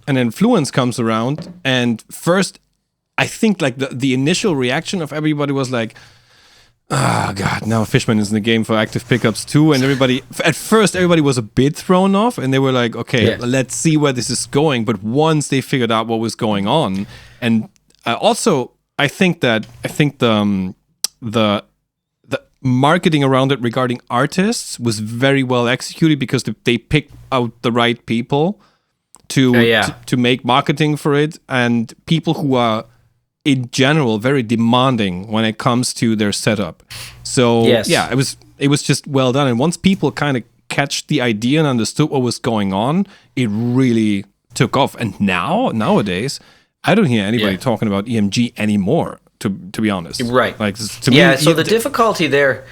Fluence comes around, and first, I think like the initial reaction of everybody was like, "Oh God, now Fishman is in the game for active pickups too." And at first, everybody was a bit thrown off, and they were like, "Okay, let's see where this is going." But once they figured out what was going on, and also, I think the marketing around it regarding artists was very well executed because they picked out the right people to make marketing for it, and people who are in general very demanding when it comes to their setup. So it was just well done. And once people kind of catch the idea and understood what was going on, it really took off. And nowadays, I don't hear anybody talking about EMG anymore. To be honest, right? Like to me, so the difficulty there,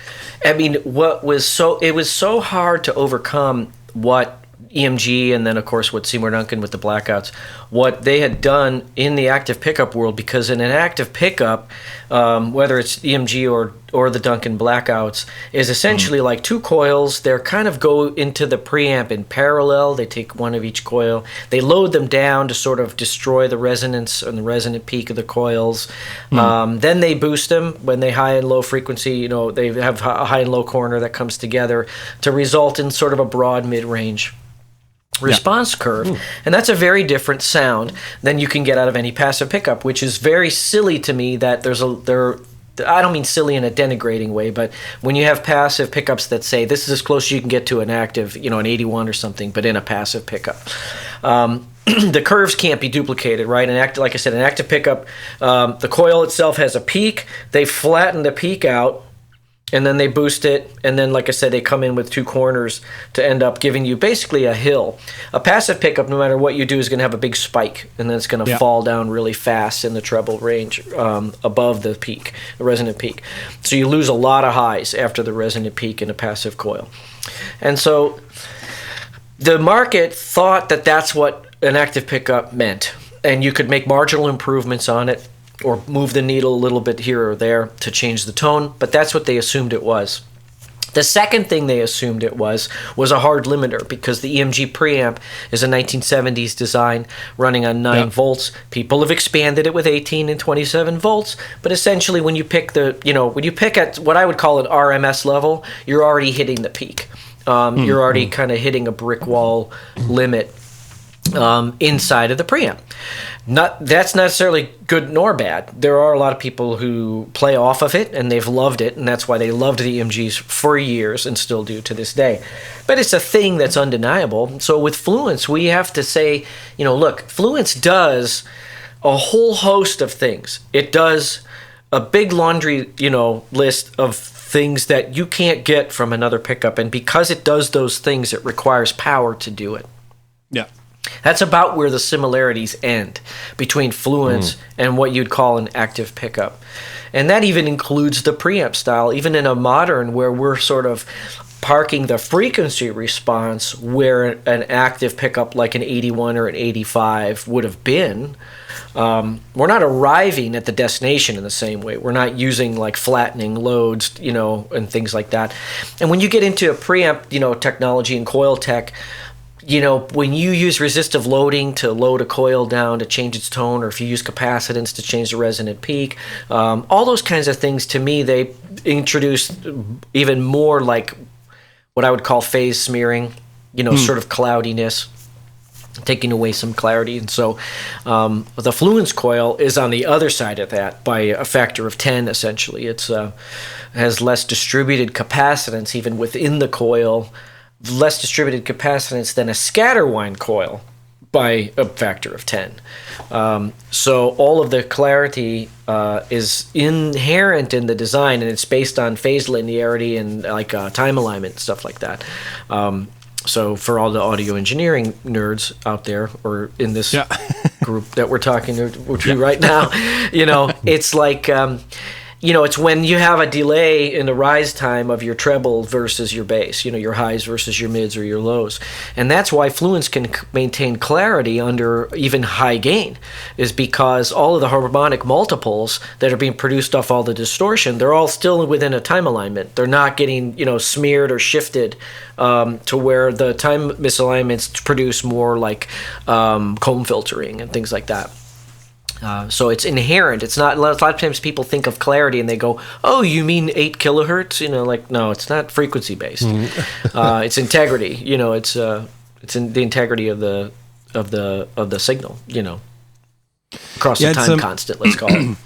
I mean, it was so hard to overcome what EMG and then of course what Seymour Duncan with the blackouts, what they had done in the active pickup world, because in an active pickup, whether it's EMG or the Duncan blackouts, is essentially like two coils. They're kind of go into the preamp in parallel. They take one of each coil. They load them down to sort of destroy the resonance and the resonant peak of the coils. Then they boost them when they high and low frequency. They have a high and low corner that comes together to result in sort of a broad mid-range response curve. And that's a very different sound than you can get out of any passive pickup, which is very silly to me that I don't mean silly in a denigrating way, but when you have passive pickups that say this is as close as you can get to an active, an 81 or something, but in a passive pickup. The curves can't be duplicated, right? Like I said, an active pickup, the coil itself has a peak. They flatten the peak out, and then they boost it, and then, like I said, they come in with two corners to end up giving you basically a hill. A passive pickup, no matter what you do, is going to have a big spike, and then it's going to fall down really fast in the treble range above the peak, the resonant peak. So you lose a lot of highs after the resonant peak in a passive coil. And so the market thought that that's what an active pickup meant, and you could make marginal improvements on it, or move the needle a little bit here or there to change the tone, but that's what they assumed it was. The second thing they assumed it was a hard limiter, because the EMG preamp is a 1970s design running on 9 volts. People have expanded it with 18 and 27 volts, but essentially when you pick at what I would call an RMS level, you're already hitting the peak. You're already kind of hitting a brick wall limit inside of the preamp. That's not necessarily good nor bad. There are a lot of people who play off of it, and they've loved it, and that's why they loved the EMGs for years and still do to this day. But it's a thing that's undeniable. So with Fluence, we have to say, look, Fluence does a whole host of things. It does a big laundry, list of things that you can't get from another pickup, and because it does those things, it requires power to do it. Yeah. That's about where the similarities end between Fluence and what you'd call an active pickup. And that even includes the preamp style, even in a modern where we're sort of parking the frequency response where an active pickup like an 81 or an 85 would have been. We're not arriving at the destination in the same way. We're not using like flattening loads, and things like that. And when you get into a preamp, technology and coil tech, when you use resistive loading to load a coil down to change its tone, or if you use capacitance to change the resonant peak, all those kinds of things, to me, they introduce even more like what I would call phase smearing, sort of cloudiness, taking away some clarity. And so the Fluence coil is on the other side of that by a factor of 10, essentially. It's has less distributed capacitance even within the coil, less distributed capacitance than a scatterwind coil by a factor of 10. So all of the clarity is inherent in the design, and it's based on phase linearity and time alignment, stuff like that. So for all the audio engineering nerds out there, or in this group that we're talking to right now, it's like it's when you have a delay in the rise time of your treble versus your bass, your highs versus your mids or your lows. And that's why Fluence can maintain clarity under even high gain, is because all of the harmonic multiples that are being produced off all the distortion, they're all still within a time alignment. They're not getting, smeared or shifted to where the time misalignments produce more like comb filtering and things like that. So it's inherent. It's not. A lot of times people think of clarity and they go, "Oh, you mean 8 kilohertz?" No, it's not frequency based. It's integrity. It's in the integrity of the signal. Across the time constant. Let's call it.